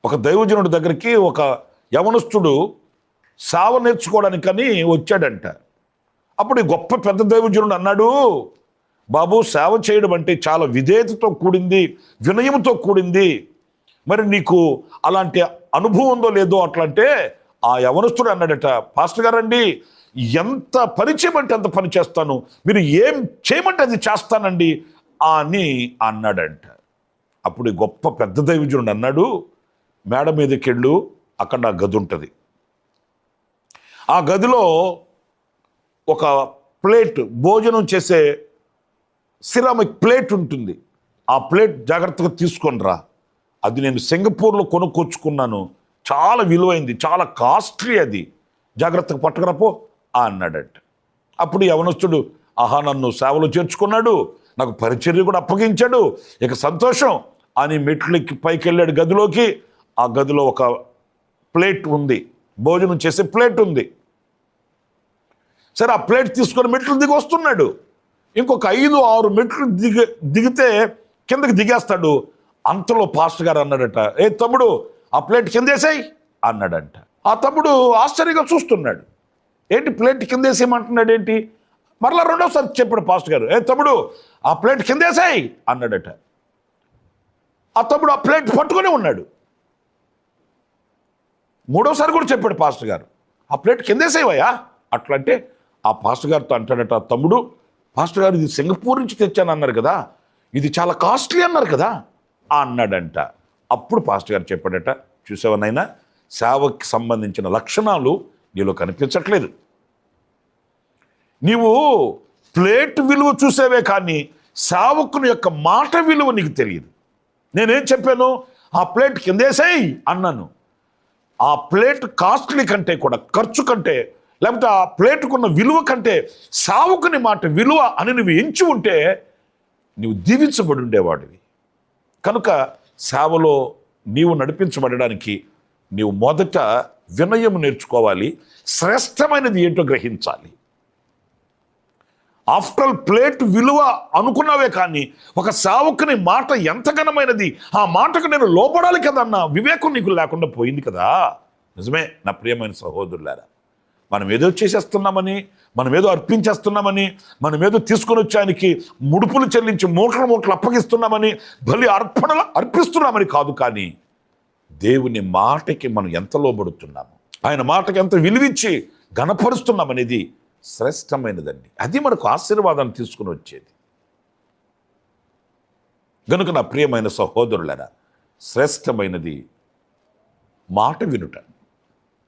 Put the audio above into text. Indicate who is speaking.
Speaker 1: ఒక దైవజనుడి దగ్గరికి ఒక యవనస్తుడు సేవ నేర్చుకోవడానికని వచ్చాడంట. అప్పుడు ఈ గొప్ప పెద్ద దైవజనుడు అన్నాడు, బాబు సేవ చేయడం అంటే చాలా విధేయతతో కూడింది, వినయంతో కూడింది. మరి నీకు అలాంటి అనుభవం ఉందో లేదో అట్లా అంటే ఆ యవనస్తుడు అన్నాడట, పాస్టర్ గారండి ఎంత పని చేయమంటే అంత పని చేస్తాను, మీరు ఏం చేయమంటే అది చేస్తానండి అని అన్నాడంట. అప్పుడు ఈ గొప్ప పెద్ద దైవజనుడు అన్నాడు, మేడ మీదకి వెళ్ళు, అక్కడ నా గది ఉంటుంది. ఆ గదిలో ఒక ప్లేట్, భోజనం చేసే సిరామిక్ ప్లేట్ ఉంటుంది. ఆ ప్లేట్ జాగ్రత్తగా తీసుకొని రా, అది నేను సింగపూర్లో కొనుక్కొచ్చుకున్నాను, చాలా విలువైంది, చాలా కాస్ట్లీ, అది జాగ్రత్తగా పట్టుకురాపో అన్నాడంట. అప్పుడు యవనస్తుడు, ఆహా నన్ను సేవలో చేర్చుకున్నాడు, నాకు పరిచర్య కూడా అప్పగించాడు, ఇక సంతోషం అని మెట్లకి పైకి వెళ్ళాడు గదిలోకి. ఆ గదిలో ఒక ప్లేట్ ఉంది, భోజనం చేసే ప్లేట్ ఉంది. సరే ఆ ప్లేట్ తీసుకొని మెట్లు దిగి వస్తున్నాడు. ఇంకొక 5-6 మెట్లు దిగితే కిందకి దిగేస్తాడు. అంతలో పాస్టర్ గారు అన్నాడట, ఏ తమ్ముడు ఆ ప్లేట్ కిందేసాయి అన్నాడంట. ఆ తమ్ముడు ఆశ్చర్యంగా చూస్తున్నాడు, ఏంటి ప్లేట్ కిందేసేయమంటున్నాడు ఏంటి? మరలా రెండోసారి చెప్పాడు పాస్టర్ గారు, ఏ తమ్ముడు ఆ ప్లేట్ కిందేసాయి అన్నాడట. ఆ తమ్ముడు ఆ ప్లేట్ పట్టుకొని ఉన్నాడు. మూడోసారి కూడా చెప్పాడు పాస్టర్ గారు, ఆ ప్లేట్ కిందేసేవయ్యా అట్లా అంటే ఆ పాస్టర్ గారితో అంటాడట, తమ్ముడు పాస్టర్ గారు ఇది సింగపూర్ నుంచి తెచ్చాను అన్నారు కదా, ఇది చాలా కాస్ట్లీ అన్నారు కదా అన్నాడంట. అప్పుడు పాస్టర్ గారు చెప్పాడట, చూసావనైనా సేవకి సంబంధించిన లక్షణాలు నీలో కనిపించట్లేదు, నీవు ప్లేట్ విలువ చూసేవే కానీ సేవకుని యొక్క మాట విలువ నీకు తెలియదు. నేనేం చెప్పాను, ఆ ప్లేట్ కిందేసేయి అన్నాను. ఆ ప్లేట్ కాస్ట్లీ కంటే కూడా, ఖర్చు కంటే, లేకపోతే ఆ ప్లేటుకున్న విలువ కంటే సేవకుని మాట విలువ అని నువ్వు ఎంచి ఉంటే నువ్వు దీవించబడి ఉండేవాడివి. కనుక సేవలో నీవు నడిపించబడడానికి నీవు మొదట వినయం నేర్చుకోవాలి, శ్రేష్టమైనది ఏంటో గ్రహించాలి. ఆఫ్టర్ ఆల్ ప్లేట్ విలువ అనుకున్నావే కానీ ఒక సేవకుని మాట ఎంత ఘనమైనది, ఆ మాటకు నేను లోపడాలి కదన్న వివేకం నీకు లేకుండా పోయింది కదా. నిజమే నా ప్రియమైన సహోదరులారా, మనం ఏదో చేసేస్తున్నామని, మనం ఏదో అర్పించేస్తున్నామని, మనం ఏదో తీసుకొని వచ్చానికి ముడుపులు చెల్లించి మూటలు అప్పగిస్తున్నామని, బలి అర్పణలు అర్పిస్తున్నామని కాదు, కానీ దేవుని మాటకి మనం ఎంత లోబడుతున్నాము, ఆయన మాటకి ఎంత విలువించి ఘనపరుస్తున్నామనేది శ్రేష్టమైనదండి. అది మనకు ఆశీర్వాదాన్ని తీసుకుని వచ్చేది. గనుక నా ప్రియమైన సహోదరులారా, శ్రేష్టమైనది మాట వినుట.